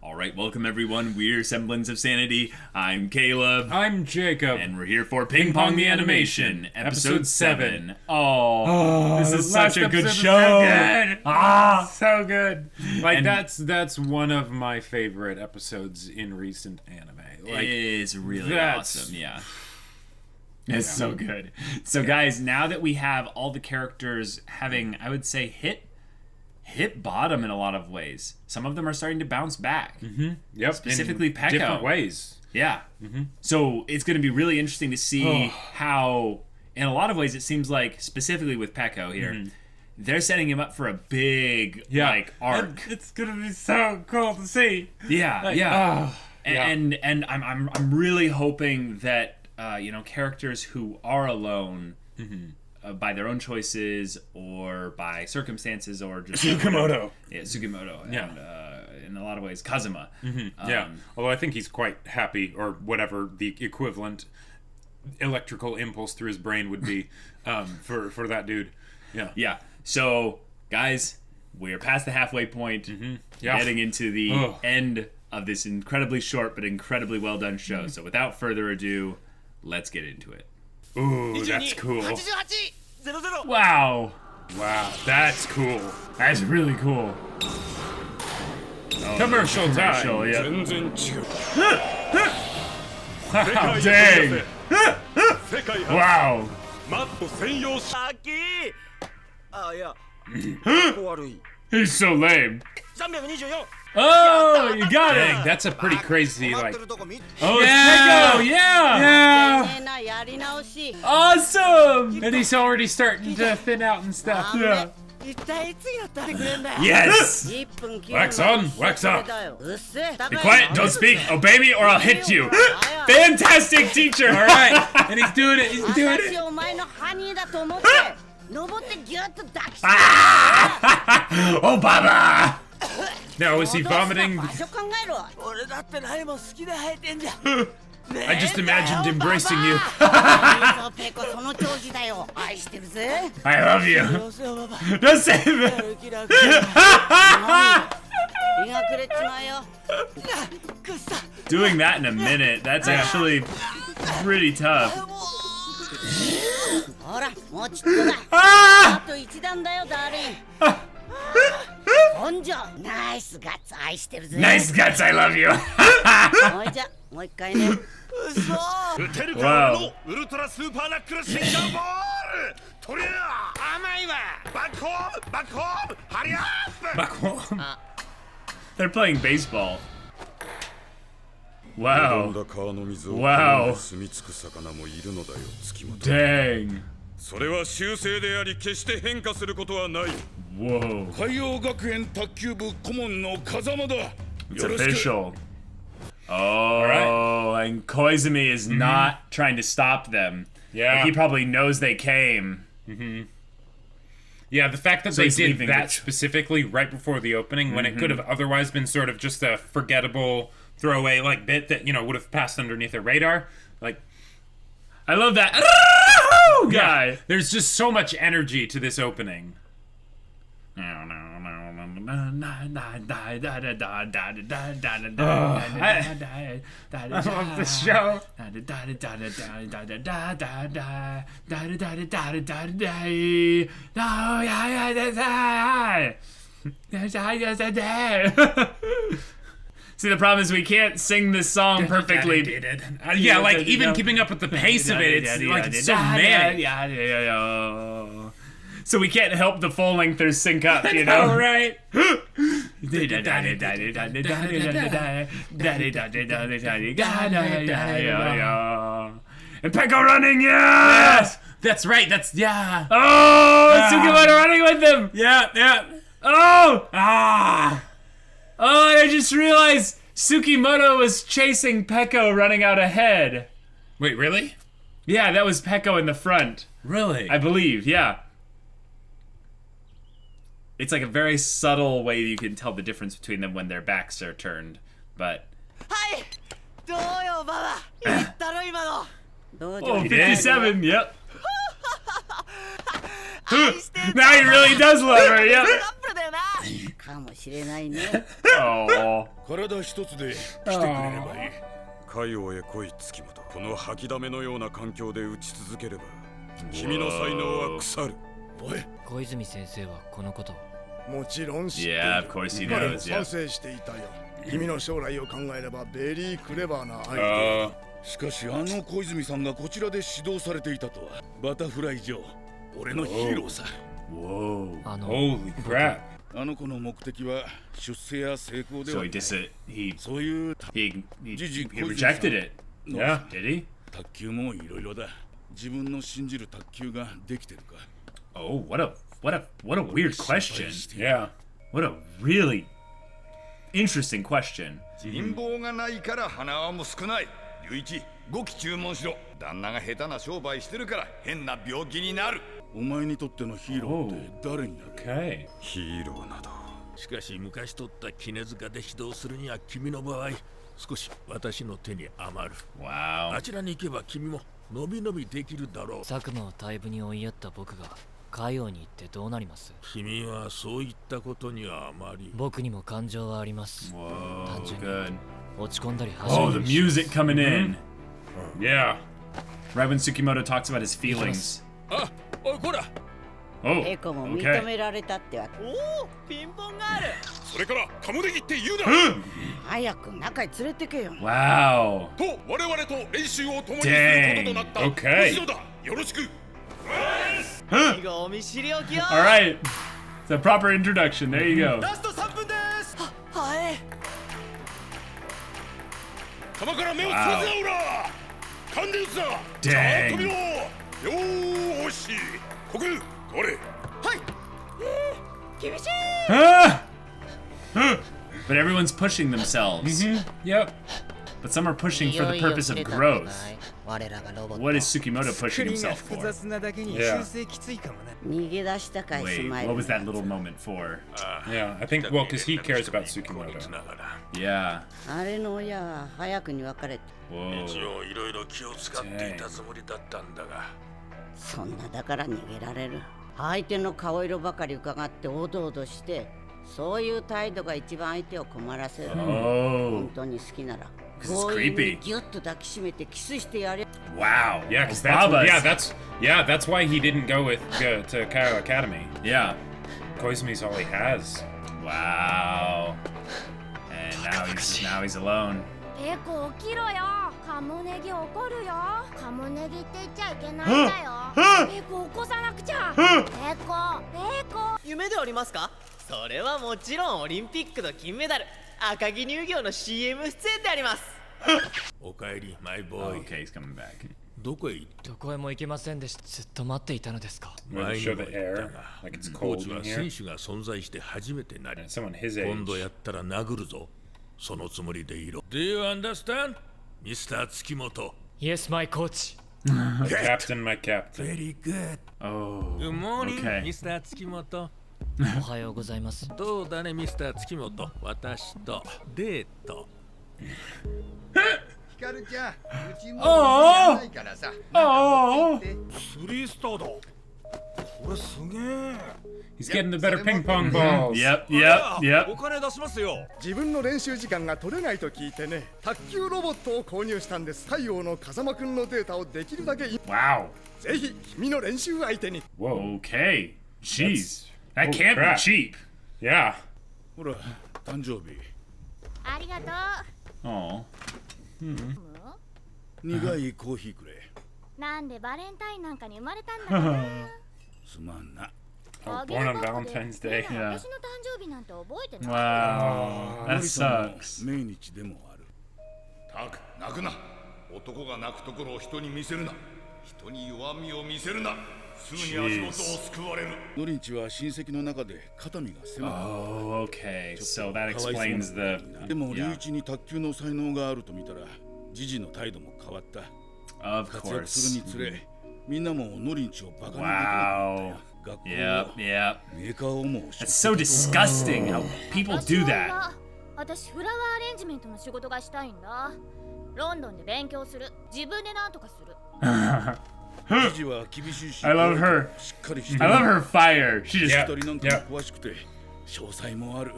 All right, welcome everyone. We're Semblance of Sanity. I'm Caleb. I'm Jacob. And we're here for Ping Pong the Animation, episode 7. Oh, this is such a good show. So good. Like, that's one of my favorite episodes in recent anime. Like, it is really awesome, yeah. It's so good. So guys, now that we have all the characters having, I would say, hit bottom in a lot of ways. Some of them are starting to bounce back. Mm-hmm. Yep. Specifically in Peco. Different ways. Yeah. Mm-hmm. So it's going to be really interesting to see how, in a lot of ways, it seems like, specifically with Peco here, they're setting him up for a big, arc. It's going to be so cool to see. Yeah, And I'm really hoping that, characters who are alone, by their own choices or by circumstances or just Sugimoto. Sugimoto. Yeah. And in a lot of ways, Kazuma. Yeah. Although I think he's quite happy, or whatever the equivalent electrical impulse through his brain would be for that dude. Yeah. Yeah. So, guys, we're past the halfway point, heading into the end of this incredibly short but incredibly well done show. So without further ado, let's get into it. Ooh, that's cool. Wow, that's cool. That's really cool. Commercial time. Yeah. Wow, dang. Wow. He's so lame. Oh, you got it. Dang, that's a pretty crazy, like... Oh, yeah. Peco, yeah. Awesome. And he's already starting to thin out and stuff. Yeah. Yes. Wax on, wax off. Be quiet, don't speak, obey me or I'll hit you. Fantastic teacher. All right, and he's doing it, he's doing it. Obaba! Now, is he vomiting? I just imagined embracing you. I love you. Don't say that. Doing that in a minute, that's actually pretty tough. Nice guts, I love you. Wow. Back home. They're playing baseball. Wow. Wow. Dang. Whoa. It's official. Oh, right. And Koizumi is not trying to stop them. Yeah. Like, he probably knows they came. Yeah, the fact that they did that specifically right before the opening, when it could have otherwise been sort of just a forgettable throwaway like bit that, would have passed underneath their radar. Like, I love that guy. Yeah, there's just so much energy to this opening. I love this show. See, the problem is we can't sing this song perfectly. Yeah, like even keeping up with the pace of it, it's so manic. So we can't help the full lengthers sync up, you know? Right? And Peco running, yes! That's right, yeah. Oh, Sugimoto running with him! Yeah. Oh! Oh, and I just realized Sugimoto was chasing Peco running out ahead. Wait, really? Yeah, that was Peco in the front. Really? I believe, yeah. It's like a very subtle way you can tell the difference between them when their backs are turned, but... Oh, 57, yep. Now he really does love her, yep. かもしれないね。Oh. 体一つで来てくれればいい。海王へ来い月本。この吐きだめのような環境で打ち続ければ君の才能は腐る。おい、小泉先生はこのこともちろん知っている。 Yeah, of course he 彼も knows. 賛 Yeah. 成していたよ。君の将来を考えればベリークレバーな相手だ。しかしあの小泉さんがこちらで指導されていたとは。バタフライ城、俺のヒーローさ。 Whoa. Holy crap. あの子の目的は出世や成功で So は he そういう he Gigi rejected it. Yeah. Did he? 卓球もいろいろだ。自分の信じる卓球ができてるか。 Oh, what a weird question. Yeah. What a really interesting question. 人望がないから花輪も少ない。龍一、5期注文しろ。旦那が下手な商売してるから変な病気になる。お前にとってのヒーローって誰になる？ Okay. ヒーローなど。しかし昔取った絹塚で指導するには君の場合少し私の手に余る。 Wow. あちらに行けば君ものびのびできるだろう。佐久間を大部に追いやった僕が海王に行ってどうなります？君はそういったことにはあまり。僕にも感情はあります。 Whoa, 単純に good. 落ち込んだり始 Oh, め the る music coming in. Yeah. Right when Tsukimoto talks about his feelings. あ、おいこら。 Oh, ペコも認 okay. められたってわけ。それからカモネギって言うな。早く中へ連れてけよ。 Wow. と我々と練習を共にす Dang. ることとなった。 Okay. 星野だ。よろしく。 All right. It's a proper introduction. There you go. 弾から目をそらせなおら。勘で撃つな。 Dang. 飛びろ。よーし。ここどれ。 Ah! But everyone's pushing themselves. Yep. But some are pushing for the purpose of growth. What is Tsukimoto pushing himself for? Yeah. 逃げ出したかい、ス Wait, マイ what ル。 was that little moment for? Yeah. I think, well, because he cares about Tsukimoto. ながら Yeah. あれの親は早くに別れて。Whoa. 一応いろいろ気を使っていたつもりだったんだが。そんなだから逃げられる。相手の顔色ばかり伺っておどおどして、そういう態度が一番相手を困らせる。 Oh. 本当に好きなら This is 強引に creepy. ギュッと抱きしめてキスしてやれ。 Wow. Yeah, because Obaba's- that's why he didn't go with to Kao Academy. Yeah. Koizumi's all he has. Wow. And now he's alone. ペコ起きろよ。カモネギ怒るよ。カモネギって言っちゃいけないんだよ。ペコ起こさなくちゃ。ペコ。夢でおりますか？それはもちろんオリンピックの金メダル赤城乳業の CM 出演であります。おかえりマイボーイ。 Okay, he's coming back. どこへ行っどこへも行けませんでした。ずっと待っていたのですか。た？ Where 前 they に show も the 言った air, が like it's コー cold チ in は here. 選手が存在して初めてなり And someone his age. 今度やったら殴るぞ。そのつもりでいろ。Do you understand? ミスター月本。 Yes, my coach. Captain, my captain. Very good. Oh. Good morning, Okay. ミスター月本。おはようございます。どうだね、ミスター月本。私とデート。ヒカルちゃん、うちもないからさ。 Oh. 3スターだ。これすげえ。 He's getting the better ping pong balls. Yep. お金出しますよ。自分の練習時間が取れないと聞いてね、卓球ロボットを購入したんです。太陽の風間くんのデータをできるだけ Wow. ぜひ君の練習相手に。 Whoa. Okay. Jeez. That Holy can't be crap. cheap. Yeah. ほら誕生日。ありがとう。 Oh. 苦いコーヒーくれ。なんでバレンタインなんかに生まれたんだかな。すまんな。 Oh, born on Valentine's Day. みんな私の誕生日なんて覚えてない。 Wow. That 森さんの sucks. 命日でもある。たく泣くな。男が泣くところを人に見せるな。人に弱みを見せるな。すぐに足元を救われる。ノリンチは親戚の中で肩身が狭い。 Oh, okay. So that explains the. でも龍 Yeah. 一に卓球の才能があると見たらジジの態度も変わった。 Of 活躍す course. るにつれ、みんなもノリンチをバカにできなくなった Wow. よ。学校 Yep. も Yep. メーカーをも That's so disgusting how people 私 do は that. 私フラワーアレンジメントの仕事がしたいんだ。ロンドンで勉強する。自分でなんとかする。ジジは厳しいし、 I love her. しっかりして I love her fire. She just. Yeah. 一人なんかも詳しくて、詳細もある。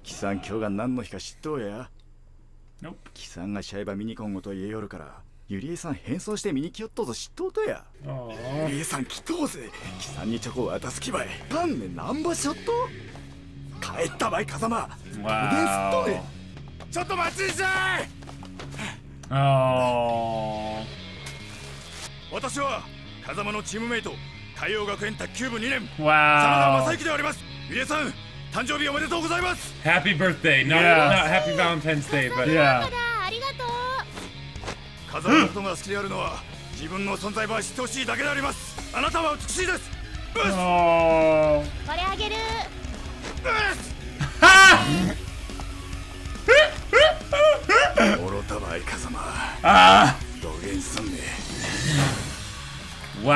貴さん今日が何の日か知っとうや。 Nope. 貴さんがシャイバミニコンごと言えよるから、ゆりえさん変装して見に来よっとぞ知っとうとや。ゆりえさん来とうぜ。貴さんにチョコ渡す気ばい。パンねなんばしょっと。帰ったばい風間。無限すっとね。ちょっと待ちんしゃい。私は風間のチームメイト、海洋学園卓球部2年、真田正幸であります。ゆりえさん、誕生日おめでとうございます。 Happy birthday, not Happy Valentine's Day, but Yeah. ありがとう。風間のことが好きであるのは自分の存在ば知ってほしいだけであります。あなたは美しいです。これあげる。愚たばい風間。土下すんね。土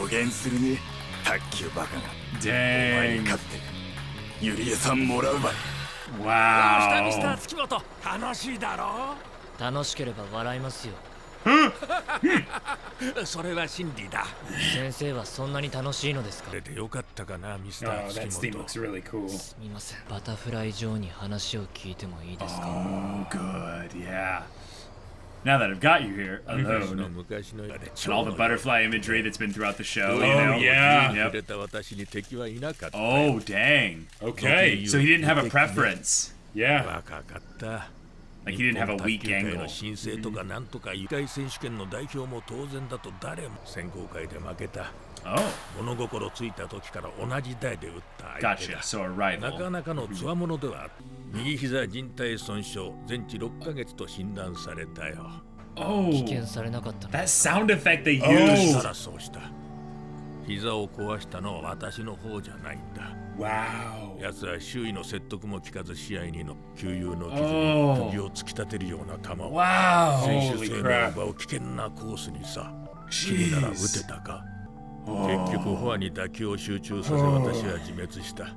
下するね。卓球バカが。お前に勝ってゆりえさんもらうばい。どうしたミスター月本、楽しいだろう。楽しければ笑いますよ。それは真理だ。先生はそんなに楽しいのですか。出てよかったかなミスター月本。すみません。バタフライ上に話を聞いてもいいですか。Good, yeah. Now that I've got you here alone, and all the butterfly imagery that's been throughout the show, you know? Yeah. Yep. Oh, dang. Okay. So he didn't have a preference. Yeah. Like he didn't have a weak angle. 申請とかなんとか世界選手権の代表も当然だと誰も選考会で負けた。物心ついた時から同じ台で打った相手だ。Gotcha. So a rival. なかなかの強者では。右膝靭帯損傷、全治6ヶ月と診断されたよ。棄権されなかった。That sound effect they used. そうした。膝を壊したのは私の方じゃないんだ。Wow. 奴は周囲の説得も聞かず試合にの旧友の傷に首を突き立てるような球を。選手生命を奪う危険なコースにさ。君なら打てたか。結局フォアに打球を集中させ私は自滅した。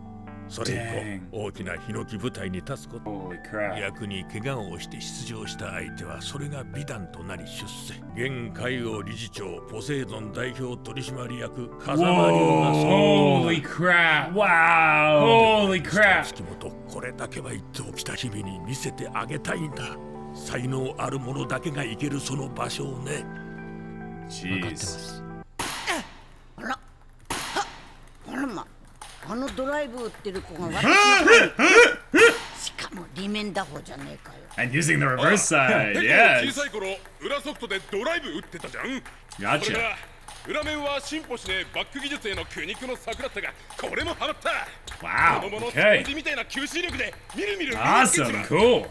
それ以降大きなヒノキ舞台に立つこと。逆に怪我をして出場した相手はそれが美談となり出世。現海洋理事長ポセイドン代表取締役風間龍が。 Holy crap! Wow! Holy crap! 月本、これだけは言っておきた。君に見せてあげたいんだ。才能ある者だけが行けるその場所をね。分かってます。あら、あらま、あのドライブ打ってる子が私のしかもリメンダホじゃねえかよ。 And using the reverse side, yes. 小さい頃、裏ソフトでドライブ打ってたじゃん。Gotcha. 裏面は進歩しねえバック技術への苦肉の策だったが、これもハマった。Wow. 子供のスポンジみたいな吸収力でみるみる。 Awesome. Cool.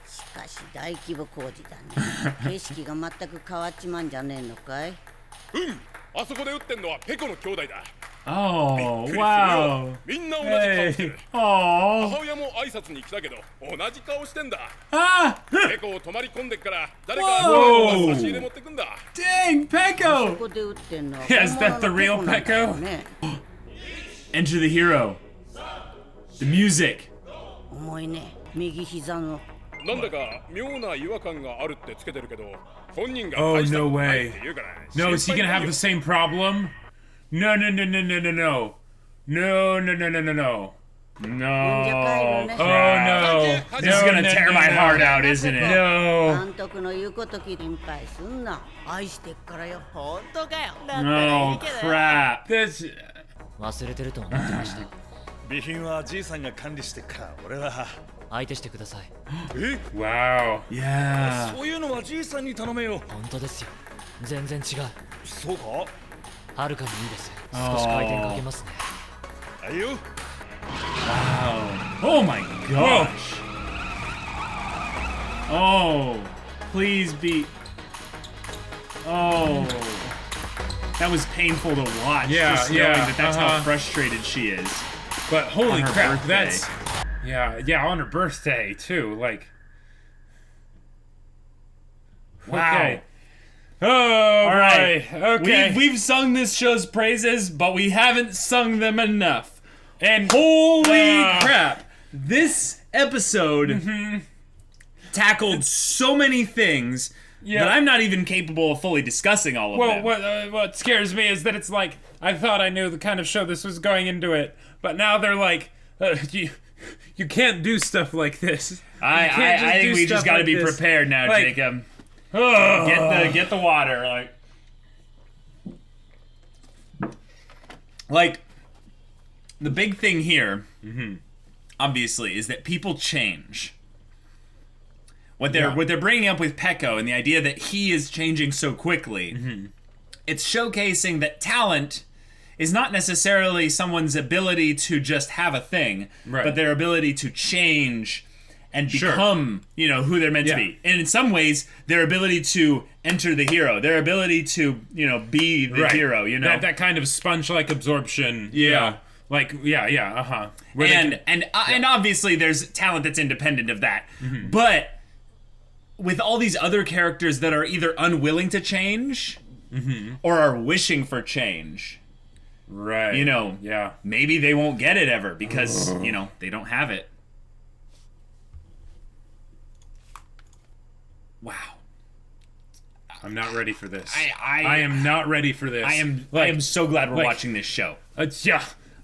しかし大規模工事だね。景色が全く変わっちまんじゃねえのかい。あそこで打ってんのはペコの兄弟だ。 Oh, wow. みんな同じ顔してる。母親も挨拶に来たけど同じ顔してんだ。ペコを泊まり込んでっから誰か差し入れ持ってくんだ。 Dang, Peco! ここで打ってんのは Is that the real Peco? Enter the hero. The music. 重いね、右膝の。なんだか妙な違和感があるってつけてるけど、本人が Oh, no way. No, is he gonna have the same problem? No, no, no, no, no, no, no. No, no, no, no, no, no. No. Oh, no. This is gonna tear my heart out, isn't it? No. 監督の言うこと聞いて心配すんな。愛してっからよ。本当かよ。だったらいい Oh, けど。 crap. This... 忘れてると思ってました。備品はじいさんが管理してっから俺は相手してください。Wow. Yeah. そういうのはじいさんに頼めよ。本当ですよ。全然違う。そうか？はるかにいいです。少し回転かけますね。はいよ。Wow. Oh my gosh. Oh, please be. Oh, that was painful to watch. Yeah, just yeah, knowing that that's how frustrated she is. But holy her crap, birthday. that's yeah, on her birthday too. Like, wow. Okay. Oh, all right. Okay. We've sung this show's praises, but we haven't sung them enough. And holy crap, this episode tackled so many things that I'm not even capable of fully discussing all of them. Well, what scares me is that it's like, I thought I knew the kind of show this was going into it, but now they're like, you can't do stuff like this. I think we just got to be prepared now, like, Jacob. Get the water, like the big thing here, obviously, is that people change. What they're bringing up with Peco and the idea that he is changing so quickly, it's showcasing that talent is not necessarily someone's ability to just have a thing, but their ability to change and become, who they're meant to be. And in some ways, their ability to enter the hero, their ability to, be the hero, That kind of sponge-like absorption. Yeah. And obviously there's talent that's independent of that. But with all these other characters that are either unwilling to change or are wishing for change, maybe they won't get it ever because, they don't have it. Wow. I'm not ready for this. I am not ready for this. I am so glad we're watching this show.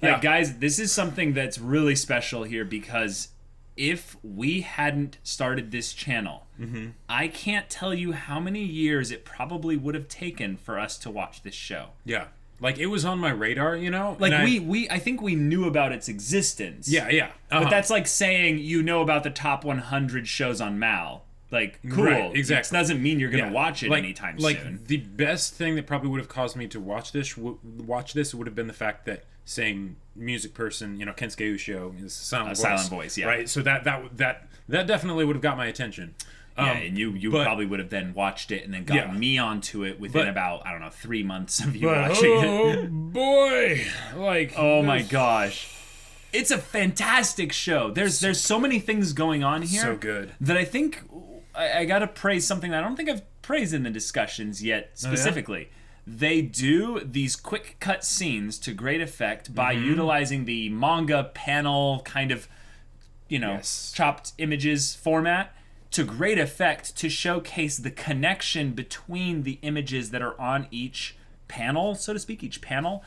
Guys, this is something that's really special here because if we hadn't started this channel, I can't tell you how many years it probably would have taken for us to watch this show. Yeah. Like, it was on my radar, Like, I think we knew about its existence. Yeah. But that's like saying about the top 100 shows on Mal. Like, cool. Right, exactly. It doesn't mean you're going to watch it anytime soon. Like, the best thing that probably would have caused me to watch this would have been the fact that saying music person, Kensuke Ushio is a silent voice. Right? So that definitely would have got my attention. And you probably would have then watched it and then got me onto it within about, 3 months of you watching it. Oh, boy! Like, oh my gosh. It's a fantastic show. There's so many things going on here. So good. That I think I gotta praise something that I don't think I've praised in the discussions yet specifically. They do these quick cut scenes to great effect by utilizing the manga panel kind of, chopped images format to great effect to showcase the connection between the images that are on each panel, so to speak, each panel.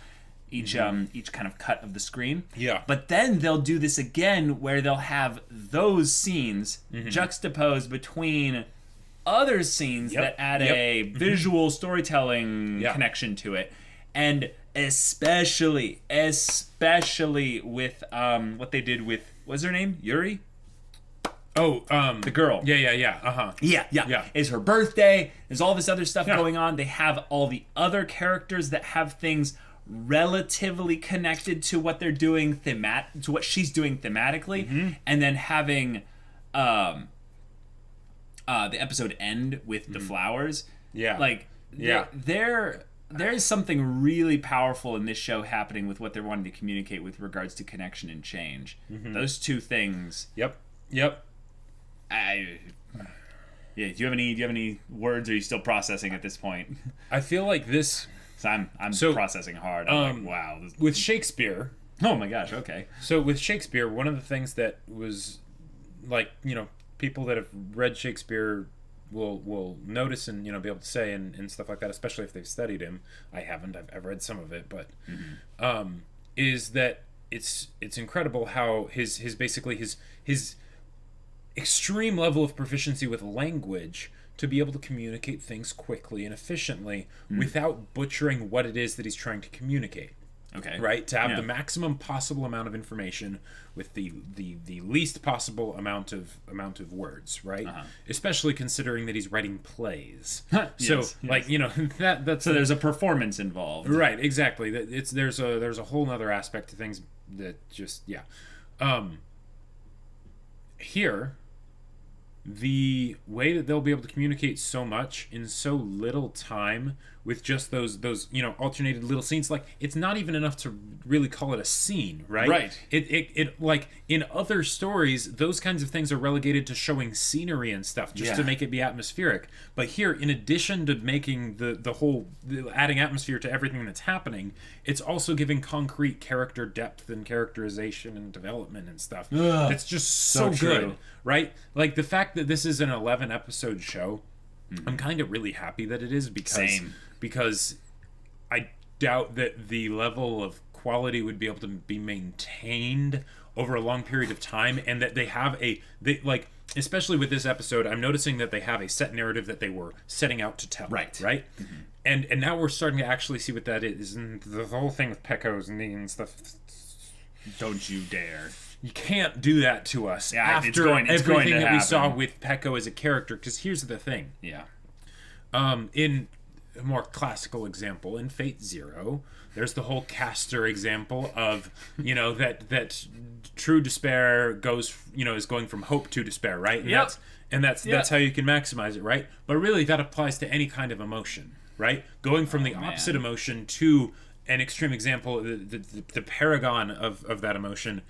Each kind of cut of the screen. Yeah. But then they'll do this again where they'll have those scenes juxtaposed between other scenes that add a visual storytelling connection to it. And especially with what they did with, what's her name? Yuri? Oh, the girl. Yeah. It's her birthday. There's all this other stuff going on. They have all the other characters that have things relatively connected to what they're doing to what she's doing thematically, and then having the episode end with the flowers. There's something really powerful in this show happening with what they're wanting to communicate with regards to connection and change. Those two things. Yep. Do you have any words, or are you still processing at this point? I feel like this. So I'm processing hard. I'm like, wow. With Shakespeare. Oh my gosh, okay. So with Shakespeare, one of the things that was, like, people that have read Shakespeare will notice and, be able to say and stuff like that, especially if they've studied him. I haven't. I've read some of it, but is that it's incredible how his extreme level of proficiency with language to be able to communicate things quickly and efficiently without butchering what it is that he's trying to communicate. Okay. Right? To have the maximum possible amount of information with the least possible amount of words, right? Especially considering that he's writing plays. That's so there's a performance involved. Right, exactly. There's a whole nother aspect to things that just here, the way that they'll be able to communicate so much in so little time with just those alternated little scenes, like, it's not even enough to really call it a scene, right? It like, in other stories, those kinds of things are relegated to showing scenery and stuff just to make it be atmospheric. But here, in addition to making adding atmosphere to everything that's happening, it's also giving concrete character depth and characterization and development and stuff. It's just so good, right? Like, the fact that this is an 11 episode show I'm kind of really happy that it is because I doubt that the level of quality would be able to be maintained over a long period of time, and that they have especially with this episode, I'm noticing that they have a set narrative that they were setting out to tell. Right. Mm-hmm. And now we're starting to actually see what that is. And the whole thing with Peco's knee and stuff. Don't you dare. You can't do that to us after it's going everything that happen. We saw with Peco as a character. Because here's the thing. Yeah. In a more classical example, in Fate Zero, there's the whole caster example of, that true despair is going from hope to despair, right? And that's how you can maximize it, right? But really, that applies to any kind of emotion, right? Going from the opposite emotion to an extreme example, the paragon of that emotion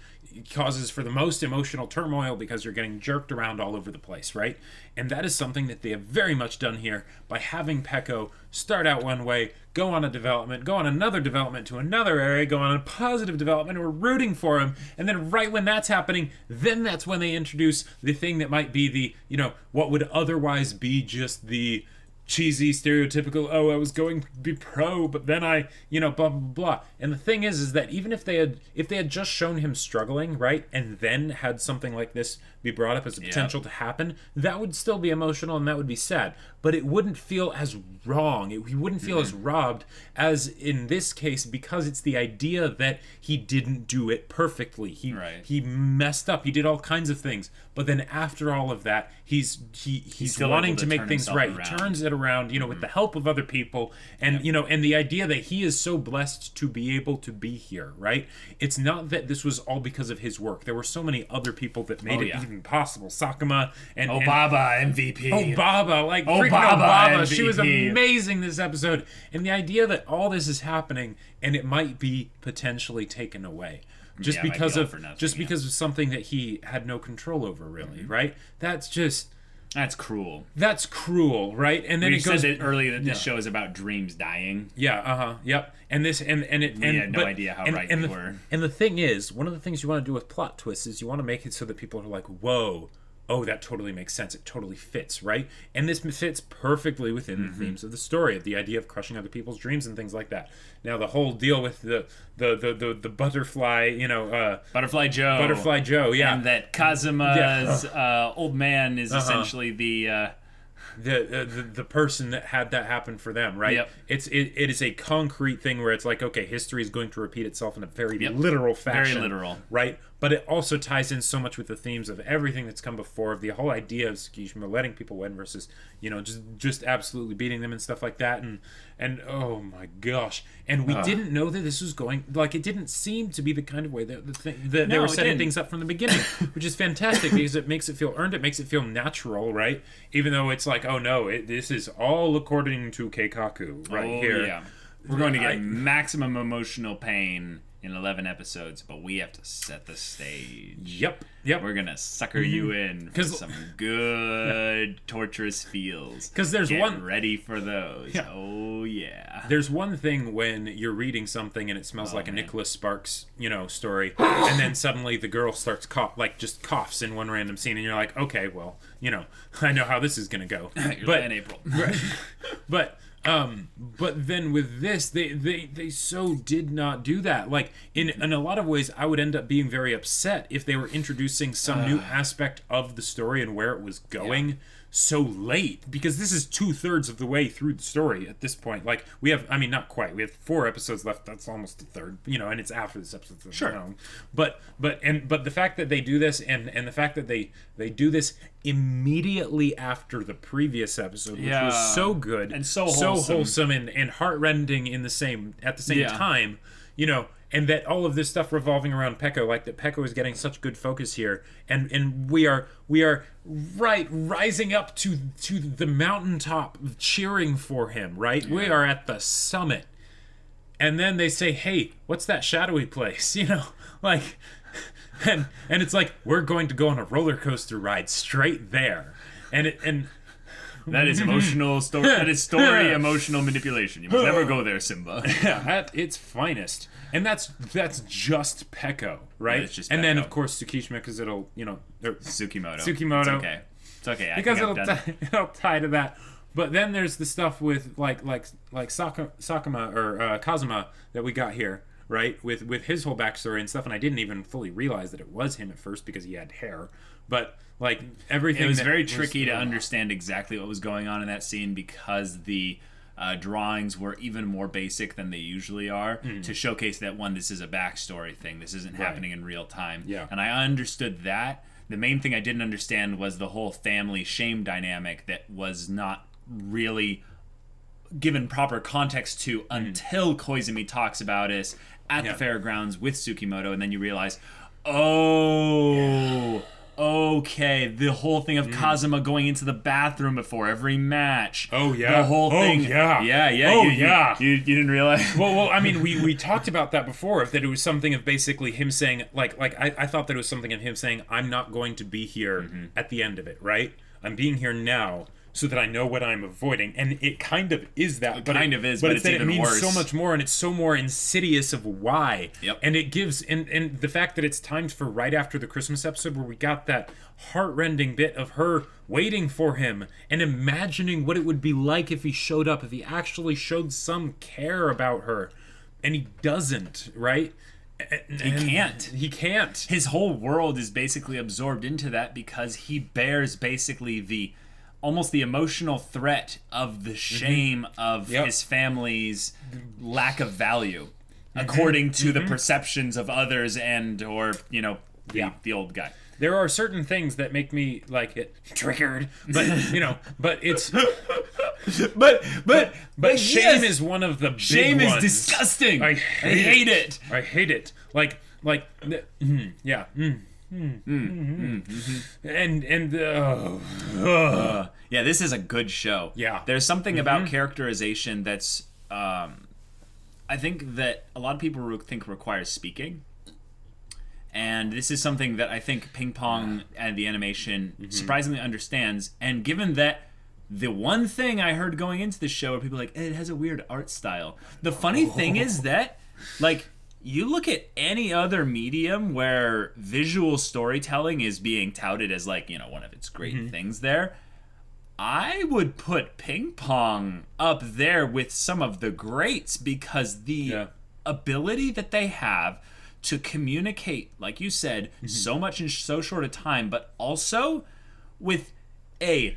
causes for the most emotional turmoil because you're getting jerked around all over the place, right? And that is something that they have very much done here by having Peco start out one way, go on a development, go on another development to another area, go on a positive development, and we're rooting for him. And then right when that's happening, then that's when they introduce the thing that might be the, what would otherwise be just the cheesy, stereotypical, I was going to be pro, but then I, blah, blah, blah. And the thing is that even if they had just shown him struggling, right, and then had something like this be brought up as a potential to happen, that would still be emotional and that would be sad. But it wouldn't feel as wrong. He wouldn't feel as robbed as in this case, because it's the idea that he didn't do it perfectly. He messed up. He did all kinds of things. But then after all of that, he's wanting to make things right. He turns it around, with the help of other people, and and the idea that he is so blessed to be able to be here, right? It's not that this was all because of his work. There were so many other people that made it even possible. Sakuma and Obaba MVP. Obaba, like freaking Obaba. MVP. She was amazing this episode. And the idea that all this is happening and it might be potentially taken away. Just because of something that he had no control over, really, right? That's cruel. That's cruel, right? And then it goes said that earlier that this show is about dreams dying. Yeah, yep. And this and we had no idea how right they were. And the thing is, one of the things you want to do with plot twists is you want to make it so that people are like, whoa, oh, that totally makes sense. It totally fits, right? And this fits perfectly within the themes of the story, of the idea of crushing other people's dreams and things like that. Now, the whole deal with the butterfly, Butterfly Joe, yeah, and that Kazuma's old man is essentially the person that had that happen for them, right? Yep. It is a concrete thing where it's like, okay, history is going to repeat itself in a very literal fashion. Very literal. Right? But it also ties in so much with the themes of everything that's come before, of the whole idea of Tsukishima letting people win versus, just absolutely beating them and stuff like that. And oh my gosh. And we didn't know that this was going, it didn't seem to be the kind of way that they were setting things up from the beginning, which is fantastic because it makes it feel earned, it makes it feel natural, right? Even though it's like, oh no, this is all according to Keikaku here. Yeah. We're going to get maximum emotional pain in 11 episodes, but we have to set the stage. Yep. We're gonna sucker you in for some good torturous feels. Because there's Get ready for those. Yeah. Oh yeah. There's one thing when you're reading something and it smells like a Nicholas Sparks, story, and then suddenly the girl starts just coughs in one random scene, and you're like, okay, well, I know how this is gonna go. But in April. Right. But then with this, they so did not do that. Like in a lot of ways, I would end up being very upset if they were introducing some new aspect of the story and where it was going so late, because this is 2/3 of the way through the story at this point. Like we have, not quite. We have 4 episodes left. That's almost a third, and it's after this episode. Sure. But the fact that they do this and the fact that they do this immediately after the previous episode, which was so good and so wholesome and heartrending at the same time, and that all of this stuff revolving around Peco, like that Peco is getting such good focus here, and we are rising up to the mountaintop cheering for him, right? Yeah. We are at the summit, and then they say, hey, what's that shadowy place? And it's like, we're going to go on a roller coaster ride straight there, and that is emotional story. That is story emotional manipulation. You must never go there, Simba. Yeah, at its finest. And that's just Peco, right? Yeah, it's just and Peco. then of course Tsukishima, because it'll Tsukimoto. Tsukimoto. It's okay. Because it'll tie to that. But then there's the stuff with like Sakuma or Kazuma that we got here, right? With his whole backstory and stuff, and I didn't even fully realize that it was him at first because he had hair. But like everything, it was very tricky to understand exactly what was going on in that scene because the drawings were even more basic than they usually are to showcase that this is a backstory thing. This isn't happening in real time. Yeah. And I understood that. The main thing I didn't understand was the whole family shame dynamic that was not really given proper context to until Koizumi talks about it at the fairgrounds with Tsukimoto, and then you realize, okay, the whole thing of Kazuma going into the bathroom before every match. Oh yeah, the whole thing. Yeah. You didn't realize. Well, I mean, we talked about that before. That it was something of basically him saying, I thought that it was something of him saying, I'm not going to be here at the end of it. Right? I'm being here now, so that I know what I'm avoiding. And it kind of is that. But it's that even it means worse. so much more, and it's so more insidious of why. Yep. And it gives, and the fact that it's timed for right after the Christmas episode where we got that heart-rending bit of her waiting for him and imagining what it would be like if he showed up, if he actually showed some care about her. And he doesn't, right? He can't. His whole world is basically absorbed into that because he bears basically almost the emotional threat of the shame of his family's lack of value according to the perceptions of others or the old guy. There are certain things that make me like it triggered, but but it's but shame is one of the big shame ones. Is disgusting. I hate it. I hate it. Yeah, this is a good show. Yeah, there's something about characterization that's I think that a lot of people think requires speaking, and this is something that I think Ping Pong and the animation surprisingly understands. And given that the one thing I heard going into the show are people like, it has a weird art style. The funny thing is that you look at any other medium where visual storytelling is being touted as one of its great things there, I would put Ping Pong up there with some of the greats because the ability that they have to communicate, like you said, so much in so short a time, but also with a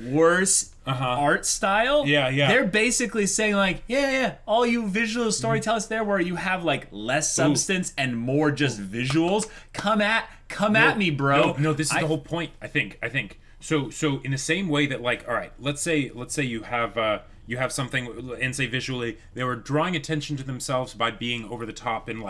worse art style. They're basically saying all you visual storytellers there where you have less substance and more just visuals, come at me, bro. No, this is the whole point, I think. So in the same way that all right, let's say you have something and say visually they were drawing attention to themselves by being over the top and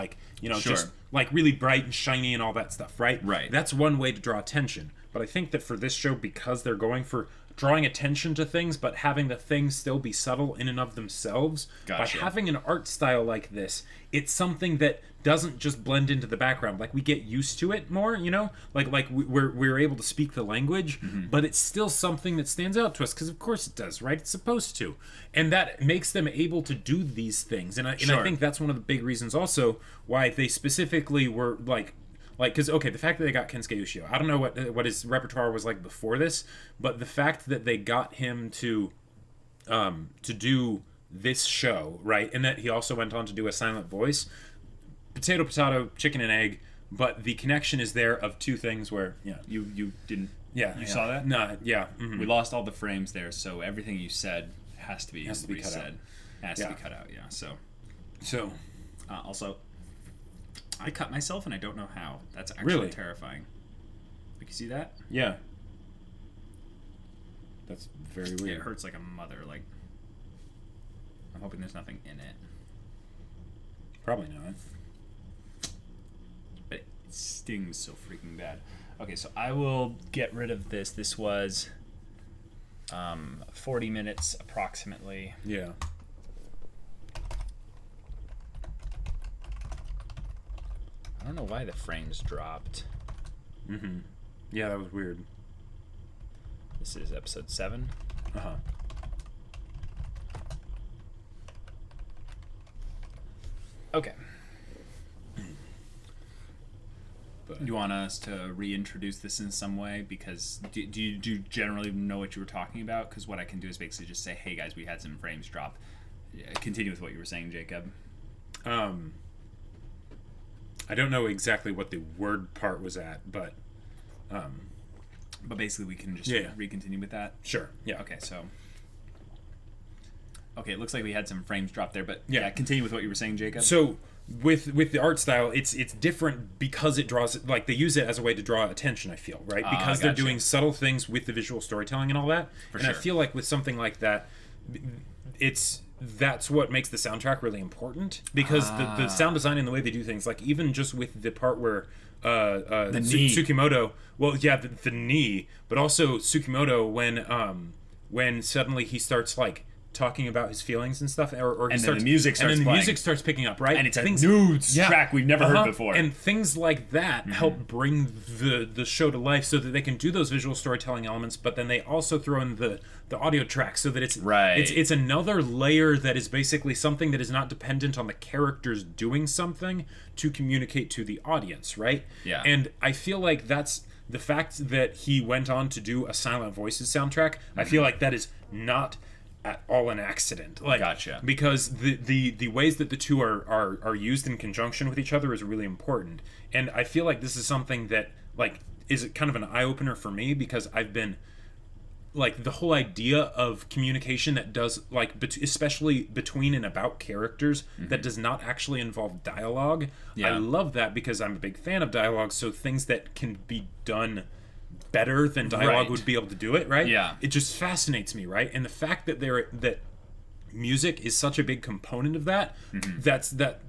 just really bright and shiny and all that stuff, right? That's one way to draw attention. But I think that for this show, because they're going for drawing attention to things but having the things still be subtle in and of themselves, by having an art style like this, it's something that doesn't just blend into the background. We get used to it more, we're able to speak the language, but it's still something that stands out to us because of course it does, right? It's supposed to, and that makes them able to do these things. And I think that's one of the big reasons also why they specifically were because the fact that they got Kensuke Ushio, I don't know what his repertoire was like before this, but the fact that they got him to do this show, right, and that he also went on to do a silent voice, potato, chicken and egg, but the connection is there of two things where you didn't saw that? No, we lost all the frames there, so everything you said has to be cut out. Has to be cut out. So also, I cut myself and I don't know how. That's actually really terrifying. You see that? Yeah. That's very weird. It hurts like a mother. I'm hoping there's nothing in it. Probably not. But it stings so freaking bad. Okay, so I will get rid of this. This was 40 minutes approximately. Yeah. I don't know why the frames dropped. Yeah, that was weird. This is episode 7. Okay. But you want us to reintroduce this in some way? Because do you generally know what you were talking about? Because what I can do is basically just say, hey guys, we had some frames drop. Continue with what you were saying, Jacob. I don't know exactly what the word part was at, but basically we can just recontinue with that. Sure. Yeah. Okay. So. Okay, it looks like we had some frames drop there, but continue with what you were saying, Jacob. So with the art style, it's different because it draws, like, they use it as a way to draw attention, I feel, right? Because they're doing subtle things with the visual storytelling and all that. I feel like with something like that, that's what makes the soundtrack really important, because the sound design and the way they do things, like even just with the part where the Tsukimoto, the knee, but also Tsukimoto when suddenly he starts like talking about his feelings and stuff, or he starts, the music starts playing. Music starts picking up, right? And it's a nudes track we've never heard before. And things like that help bring the show to life, so that they can do those visual storytelling elements, but then they also throw in the audio track, so that it's another layer that is basically something that is not dependent on the characters doing something to communicate to the audience, right? Yeah. And I feel like that's the fact that he went on to do a Silent Voices soundtrack. I feel like that is not at all an accident, like, gotcha, because the ways that the two are used in conjunction with each other is really important. And I feel like this is something that, like, is kind of an eye-opener for me, because I've been like, the whole idea of communication that does, like, especially between and about characters, that does not actually involve dialogue. I love that, because I'm a big fan of dialogue, so things that can be done better than dialogue would be able to do it, right? Yeah. It just fascinates me, right? And the fact that that music is such a big component of that,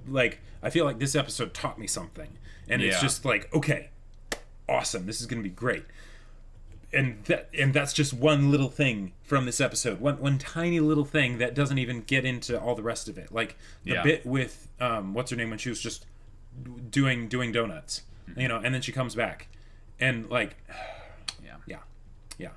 like, I feel like this episode taught me something. And it's just like, okay, awesome, this is going to be great. And that's just one little thing from this episode. One tiny little thing that doesn't even get into all the rest of it. Like the bit with what's her name, when she was just doing donuts, you know, and then she comes back and, like, yeah.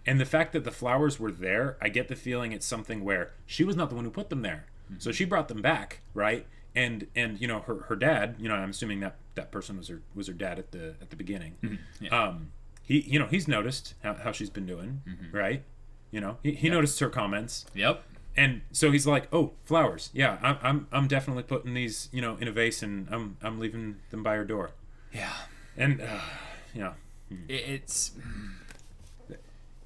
And the fact that the flowers were there, I get the feeling it's something where she was not the one who put them there. So she brought them back, right? And you know, her dad, you know, I'm assuming that person was her dad at the beginning. He, you know, he's noticed how she's been doing, right? You know, he noticed her comments. Yep. And so he's like, "Oh, flowers. Yeah, I'm definitely putting these, you know, in a vase, and I'm leaving them by her door." Yeah. And yeah.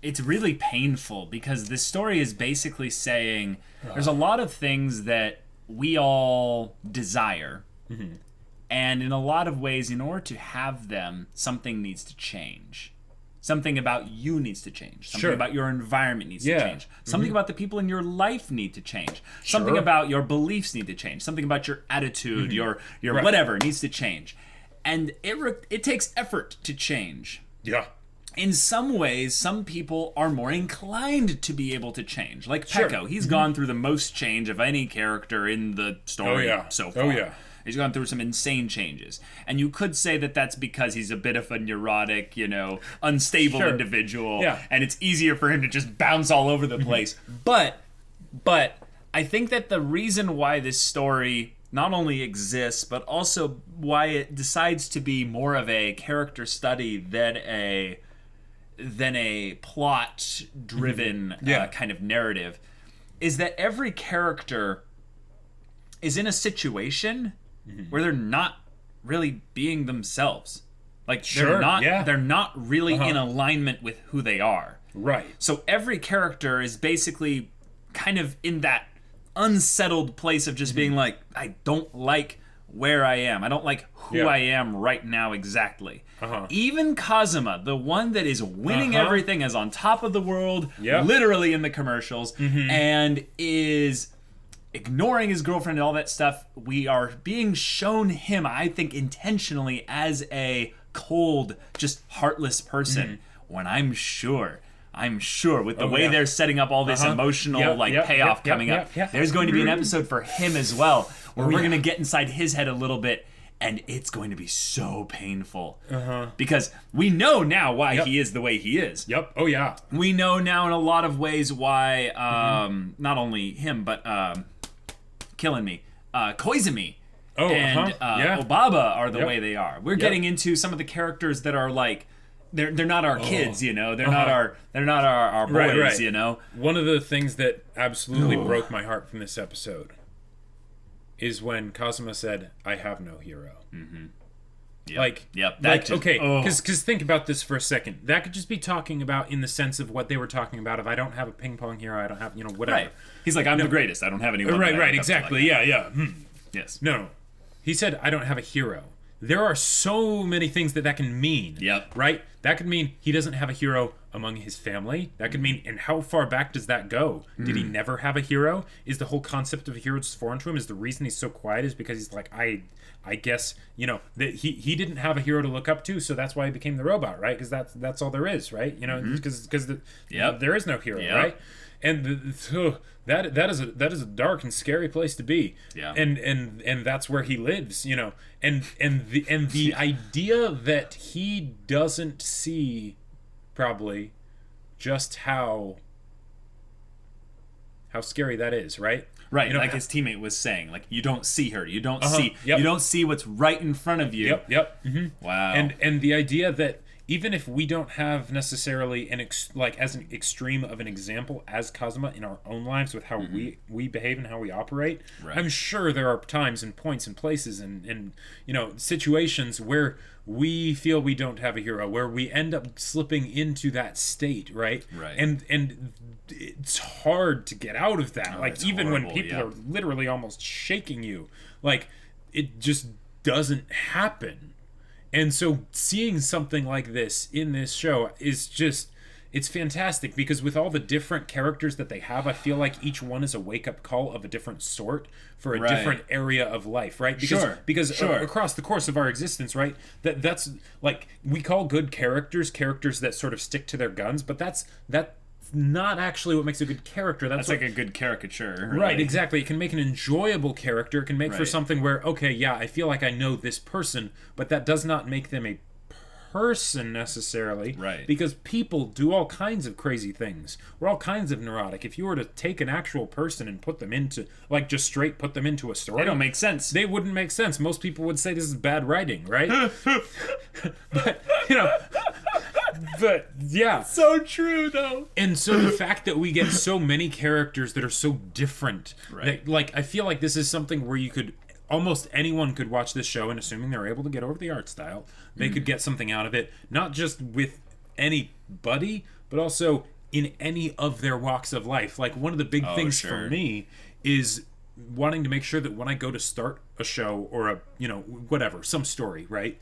It's really painful, because this story is basically saying there's a lot of things that we all desire, and in a lot of ways, in order to have them, something needs to change. Something about you needs to change. Something about your environment needs to change. Something about the people in your life need to change. Something about your beliefs need to change. Something about your attitude, your whatever needs to change. And it takes effort to change. Yeah. In some ways, some people are more inclined to be able to change. Like Peco, he's gone through the most change of any character in the story so far. Oh, yeah. He's gone through some insane changes. And you could say that that's because he's a bit of a neurotic, you know, unstable individual. Yeah. And it's easier for him to just bounce all over the place. But I think that the reason why this story not only exists, but also why it decides to be more of a character study than a plot-driven kind of narrative, is that every character is in a situation where they're not really being themselves. Like, they're not really in alignment with who they are. Right. So every character is basically kind of in that unsettled place of just being like, I don't like where I am. I don't like who I am right now exactly. Even Kazuma, the one that is winning everything, is on top of the world, literally in the commercials, and is ignoring his girlfriend and all that stuff. We are being shown him, I think, intentionally as a cold, just heartless person, when I'm sure with the way they're setting up all this emotional payoff coming up, there's going to be an episode for him as well, where we're going to get inside his head a little bit, and it's going to be so painful. Because we know now why he is the way he is. Yep. Oh, yeah. We know now in a lot of ways why, not only him, but Koizumi and Obaba are the way they are. We're Yep. getting into some of the characters that are like they're not our kids, you know. They're not our boys, right. you know. One of the things that absolutely broke my heart from this episode is when Kazuma said, "I have no hero." Mm-hmm. Yep. Because think about this for a second. That could just be talking about in the sense of what they were talking about. If I don't have a ping pong hero, I don't have, whatever. Right. He's like, I'm the greatest. I don't have anyone. Right, exactly. Like yeah. Yes. No. He said, I don't have a hero. There are so many things that can mean. Yep. Right? That could mean he doesn't have a hero among his family. That could mean, and how far back does that go? Did he never have a hero? Is the whole concept of a hero just foreign to him? Is the reason he's so quiet is because he's like, I guess, that he didn't have a hero to look up to, so that's why he became the robot, right? Because that's all there is, right? Because there is no hero, right? And that is a dark and scary place to be. Yeah. And that's where he lives, And the idea that he doesn't see probably just how scary that is, right? Right, like his teammate was saying, like you don't see her, you don't see what's right in front of you. Yep. Mm-hmm. Wow. And the idea that even if we don't have necessarily as an extreme of an example as Kazuma in our own lives with how we behave and how we operate, right. I'm sure there are times and points and places and situations where we feel we don't have a hero, where we end up slipping into that state, right? Right. And it's hard to get out of that. Even horrible, when people are literally almost shaking you, it just doesn't happen. And so seeing something like this in this show is just, it's fantastic because with all the different characters that they have, I feel like each one is a wake-up call of a different sort for a different area of life, right? Because across the course of our existence, right, that's like, we call good characters that sort of stick to their guns, but that's not actually what makes a good character. That's like a good caricature. Right, exactly. It can make an enjoyable character. It can make for something where, okay, yeah, I feel like I know this person, but that does not make them a person necessarily. Right. Because people do all kinds of crazy things. We're all kinds of neurotic. If you were to take an actual person and put them into, just straight put them into a story. They don't make sense. They wouldn't make sense. Most people would say this is bad writing, right? But yeah, so true though. And so the fact that we get so many characters that are so different, that, I feel like this is something where you could almost anyone could watch this show, and assuming they're able to get over the art style, they could get something out of it, not just with anybody, but also in any of their walks of life. Like, one of the big things for me is wanting to make sure that when I go to start a show or a whatever, some story, right?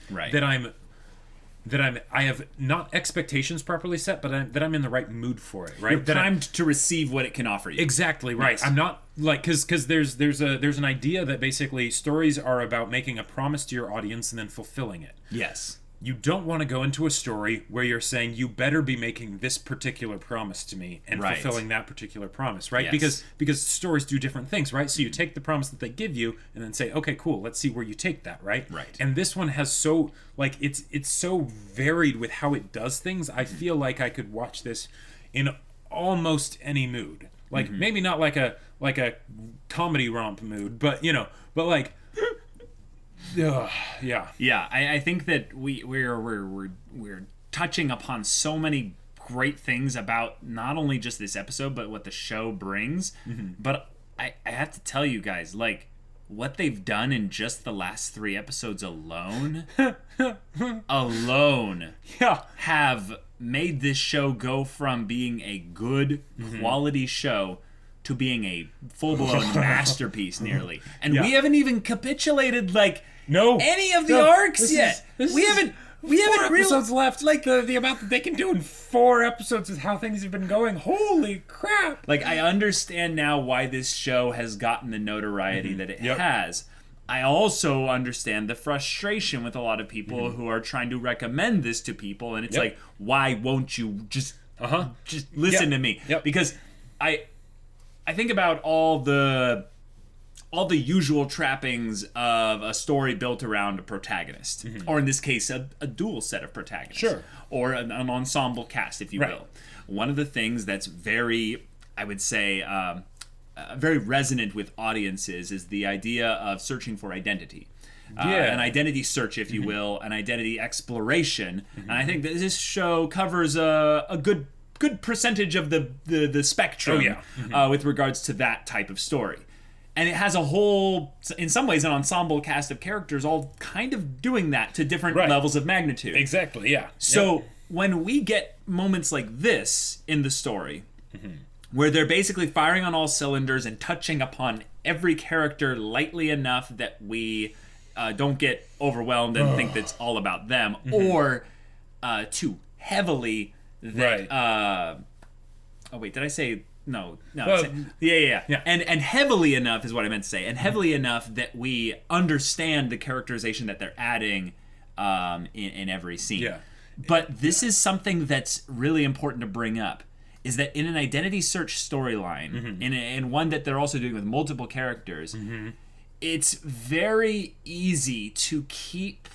That I have not expectations properly set, but that I'm in the right mood for it, right? You're primed to receive what it can offer you. Exactly, right. Yes. I'm not because there's an idea that basically stories are about making a promise to your audience and then fulfilling it. Yes. You don't want to go into a story where you're saying you better be making this particular promise to me and fulfilling that particular promise, right? Yes. Because stories do different things, right? So you take the promise that they give you and then say, okay, cool, let's see where you take that, right? Right. And this one has so it's so varied with how it does things. I feel like I could watch this in almost any mood. Maybe not like a comedy romp mood, but yeah. I think that we're touching upon so many great things about not only just this episode but what the show brings. But I have to tell you guys, what they've done in just the last 3 episodes alone have made this show go from being a good quality show to being a full-blown masterpiece nearly. And we haven't even capitulated any of the arcs yet. We haven't episodes left. The amount that they can do in 4 episodes is how things have been going. Holy crap! I understand now why this show has gotten the notoriety that it has. I also understand the frustration with a lot of people who are trying to recommend this to people, and it's why won't you just listen to me? Because I think about all the usual trappings of a story built around a protagonist, or in this case, a dual set of protagonists, or an ensemble cast, if you will. One of the things that's very, I would say, very resonant with audiences is the idea of searching for identity. An identity search, if you will, an identity exploration. And I think that this show covers a good percentage of the spectrum with regards to that type of story. And it has a whole, in some ways, an ensemble cast of characters all kind of doing that to different levels of magnitude. Exactly, yeah. So when we get moments like this in the story, where they're basically firing on all cylinders and touching upon every character lightly enough that we don't get overwhelmed and think that's all about them, or too heavily that... oh, wait, did I say... No. Yeah. And heavily enough is what I meant to say. And heavily enough that we understand the characterization that they're adding in every scene. Yeah. But this is something that's really important to bring up, is that in an identity search storyline, in one that they're also doing with multiple characters, it's very easy to keep...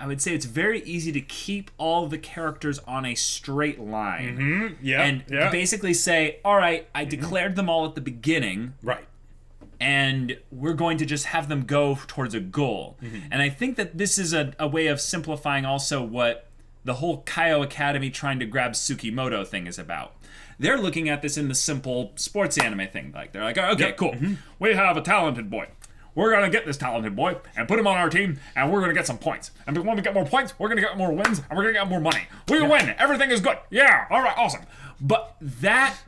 I would say it's very easy to keep all the characters on a straight line. And basically say, all right, I declared them all at the beginning. Right. And we're going to just have them go towards a goal. And I think that this is a way of simplifying also what the whole Kaio Academy trying to grab Tsukimoto thing is about. They're looking at this in the simple sports anime thing. Like they're like, okay, cool. We have a talented boy. We're going to get this talented boy and put him on our team, and we're going to get some points. And when we get more points, we're going to get more wins, and we're going to get more money. We win. Everything is good. Yeah. All right. Awesome. But that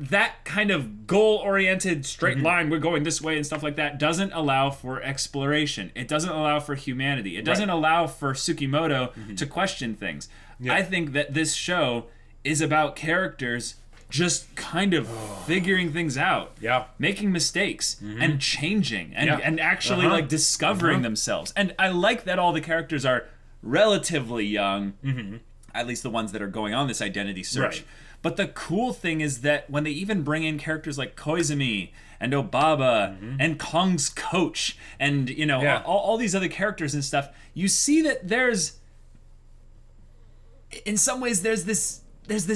kind of goal-oriented straight line, we're going this way and stuff like that, doesn't allow for exploration. It doesn't allow for humanity. It doesn't allow for Tsukimoto to question things. I think that this show is about characters just kind of figuring things out, making mistakes and changing and actually like discovering themselves. And I like that all the characters are relatively young, at least the ones that are going on this identity search. But the cool thing is that when they even bring in characters like Koizumi and Obaba and Kong's coach and all these other characters and stuff, you see that there's, in some ways, there's this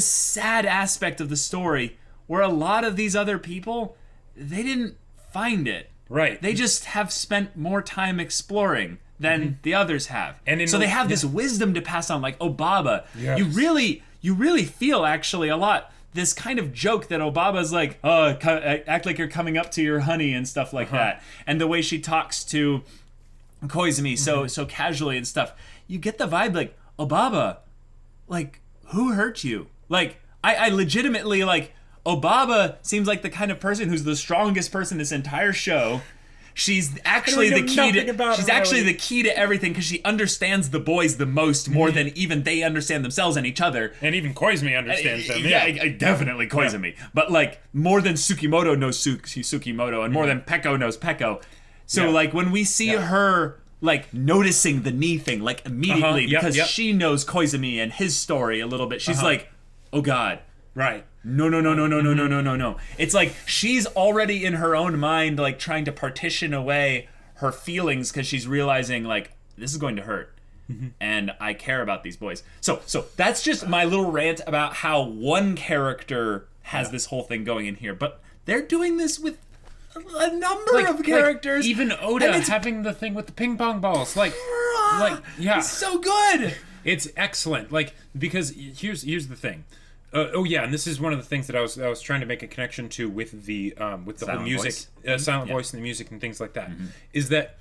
sad aspect of the story where a lot of these other people, they didn't find it. Right. They just have spent more time exploring than the others have. And so they have this wisdom to pass on, like Obaba. Yes. You really feel actually a lot this kind of joke that Obaba's like, oh, act like you're coming up to your honey and stuff like that. And the way she talks to Koizumi so casually and stuff. You get the vibe like, Obaba, like, who hurt you? Like, I legitimately, like, Obaba seems like the kind of person who's the strongest person in this entire show. She's actually the key to the key to everything because she understands the boys the most, more than even they understand themselves and each other. And even Koizumi understands them. Definitely Koizumi. But like more than Tsukimoto knows Tsukimoto, and more than Peco knows Peco. So like when we see her like noticing the knee thing like immediately because she knows Koizumi and his story a little bit, she's like, oh God. Right. No. It's like she's already in her own mind like trying to partition away her feelings because she's realizing like this is going to hurt. And I care about these boys. So that's just my little rant about how one character has this whole thing going in here. But they're doing this with a number of characters. Like even Oda having the thing with the ping pong balls. It's so good. It's excellent. Like, because here's the thing. And this is one of the things that I was trying to make a connection to with the whole music, silent voice and the music and things like that, is that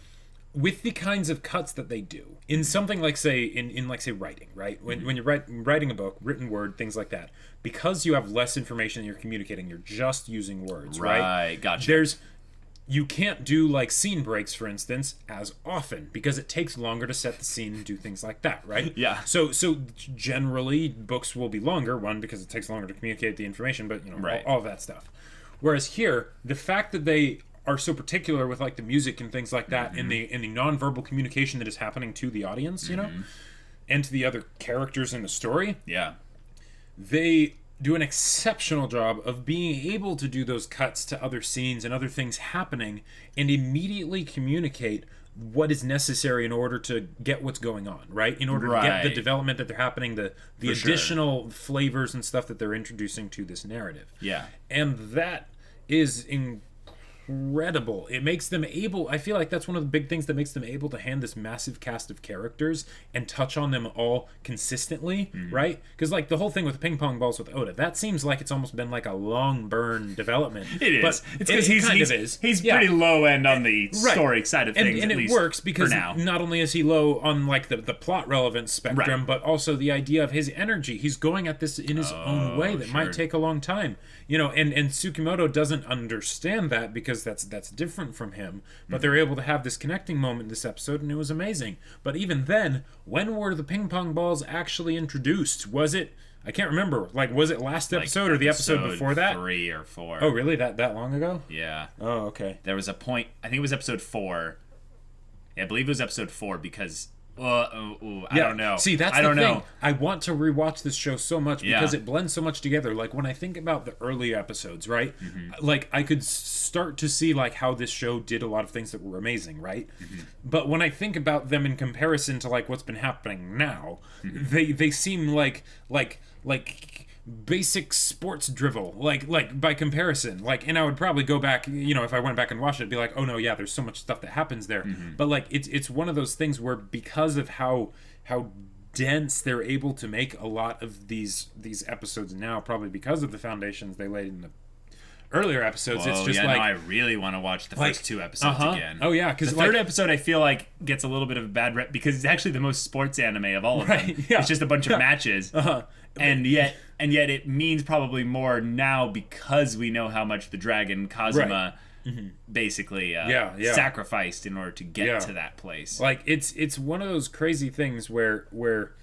with the kinds of cuts that they do in something like say in writing, right? When you're writing a book, written word, things like that, because you have less information that you're communicating, you're just using words, right? Right, gotcha. You can't do like scene breaks, for instance, as often because it takes longer to set the scene and do things like that, right? Yeah. So generally books will be longer, one because it takes longer to communicate the information, but all of that stuff. Whereas here, the fact that they are so particular with like the music and things like that, and the nonverbal communication that is happening to the audience, and to the other characters in the story, they do an exceptional job of being able to do those cuts to other scenes and other things happening and immediately communicate what is necessary in order to get what's going on, right? In order to get the development that they're happening, the additional flavors and stuff that they're introducing to this narrative. Yeah. And that is incredible. It makes them able, I feel like that's one of the big things that makes them able to hand this massive cast of characters and touch on them all consistently, right? Because like the whole thing with the ping pong balls with Oda, that seems like it's almost been like a long burn development. It is. But it's because he's pretty low end on the story side of things. And it works because not only is he low on like the plot relevance spectrum, but also the idea of his energy. He's going at this in his own way that might take a long time. You know, and Tsukimoto doesn't understand that because that's different from him, but they're able to have this connecting moment in this episode, and it was amazing. But even then, when were the ping pong balls actually introduced? Was it, I can't remember, like was it last episode or the episode before that? 3 or 4. Oh really, that long ago? Yeah. Oh, okay. There was a point, I think it was episode 4. Yeah, I believe it was episode 4 because I don't know. See, that's the thing. I want to rewatch this show so much because it blends so much together. Like when I think about the early episodes, right? Like I could start to see like how this show did a lot of things that were amazing, right? But when I think about them in comparison to like what's been happening now, they seem like basic sports drivel, like by comparison, like, and I would probably go back, you know, if I went back and watched it, be like, oh no, yeah, there's so much stuff that happens there, but like it's one of those things where because of how dense they're able to make a lot of these episodes now, probably because of the foundations they laid in the earlier episodes. It's just like, I really want to watch the first 2 episodes again. Oh yeah, because the third episode I feel like gets a little bit of a bad rep because it's actually the most sports anime of all of them. Yeah. It's just a bunch of matches, and yet it means probably more now because we know how much the dragon Kazuma basically sacrificed in order to get to that place. Like it's one of those crazy things where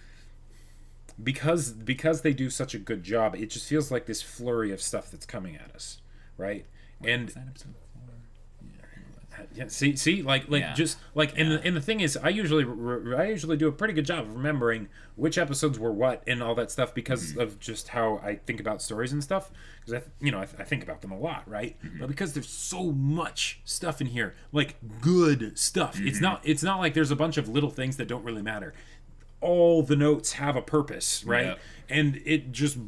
because they do such a good job, it just feels like this flurry of stuff that's coming at us, right? And see, like just like, and the thing is, I usually do a pretty good job of remembering which episodes were what and all that stuff because of just how I think about stories and stuff. Because I think about them a lot, right? But because there's so much stuff in here, like good stuff. It's not like there's a bunch of little things that don't really matter. All the notes have a purpose, right? And it just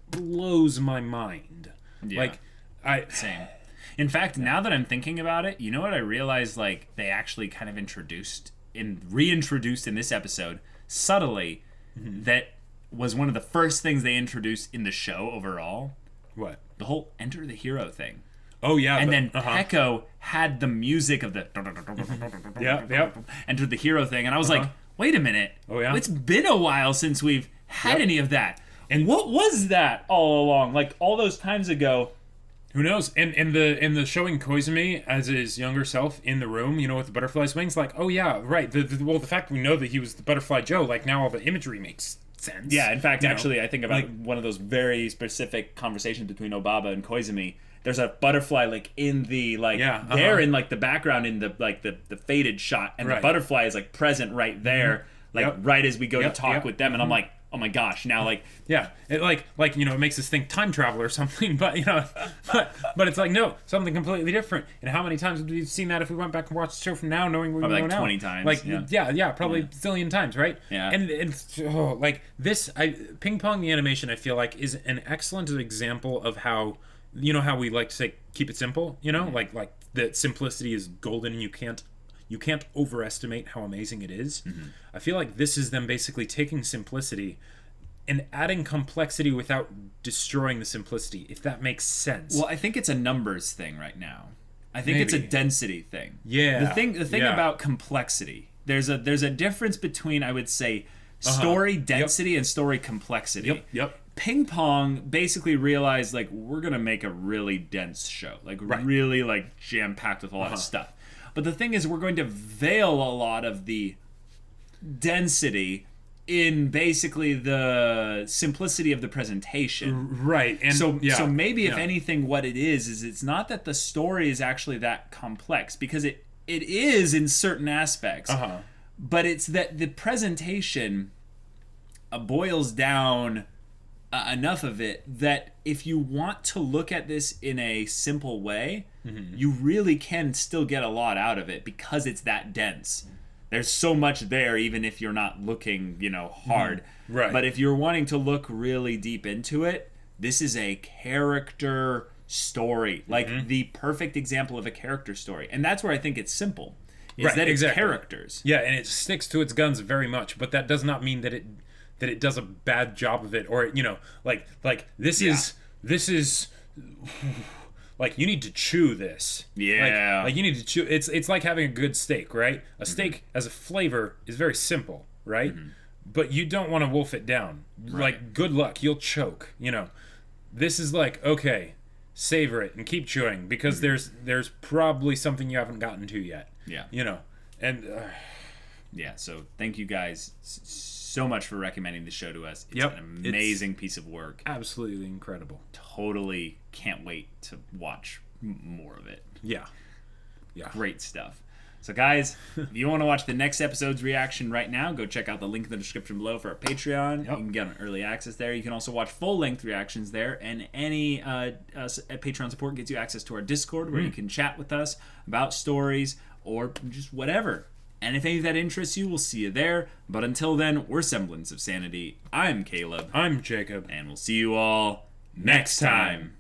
blows my mind. Same. In fact, now that I'm thinking about it, you know what I realized? Like they actually kind of reintroduced in this episode subtly. That was one of the first things they introduced in the show overall. What? The whole Enter the Hero thing. Oh yeah, and then Peco had the music of the Enter the Hero thing, and I was like, wait a minute. Oh yeah, it's been a while since we've had any of that. And what was that all along? Like all those times ago. Who knows? And the showing Koizumi as his younger self in the room, you know, with the butterfly's wings, like, oh yeah, right. The fact we know that he was the Butterfly Joe, like now all the imagery makes sense. Yeah, in fact, actually, I think about one of those very specific conversations between Obaba and Koizumi. There's a butterfly like in the there in like the background in the like the faded shot, and the butterfly is like present right there, right as we go to talk with them, and I'm like, oh my gosh, now like it like you know, it makes us think time travel or something, but you know, but it's like no, something completely different. And how many times would we have seen that if we went back and watched the show from now, knowing what we know now? 20 times. Like probably a zillion times, right? Yeah. And like this, Ping Pong the animation, I feel like is an excellent example of how, you know, how we like to say keep it simple, you know, like that simplicity is golden, and you can't overestimate how amazing it is. I feel like this is them basically taking simplicity and adding complexity without destroying the simplicity, if that makes sense. Well, I think it's a numbers thing right now. I think it's a density thing. Yeah. The thing about complexity, there's a difference between, I would say, story density and story complexity. Yep. Ping Pong basically realized, like, we're going to make a really dense show. Like, really, like, jam-packed with a lot of stuff. But the thing is, we're going to veil a lot of the density in basically the simplicity of the presentation. Right. And so maybe if anything, what it is it's not that the story is actually that complex, because it is in certain aspects. But it's that the presentation boils down enough of it that if you want to look at this in a simple way, you really can still get a lot out of it because it's that dense. There's so much there, even if you're not looking, hard. Right. But if you're wanting to look really deep into it, this is a character story. Like, the perfect example of a character story. And that's where I think it's simple. Is that it's characters. Yeah, and it sticks to its guns very much, but that does not mean that it does a bad job of it, or this is like, you need to chew this. Yeah. Like you need to chew. It's like having a good steak, right? A steak as a flavor is very simple, right? But you don't want to wolf it down. Right. Like, good luck, you'll choke. This is like, okay, savor it and keep chewing, because there's probably something you haven't gotten to yet. Yeah. And yeah, so thank you guys so much for recommending the show to us. It's an amazing piece of work. Absolutely incredible. Totally can't wait to watch more of it. Yeah. Great stuff. So guys, if you want to watch the next episode's reaction right now, go check out the link in the description below for our Patreon. You can get an early access there. You can also watch full-length reactions there, and any Patreon support gets you access to our Discord, where you can chat with us about stories or just whatever. And if any of that interests you, we'll see you there. But until then, we're Semblance of Sanity. I'm Caleb. I'm Jacob. And we'll see you all next time.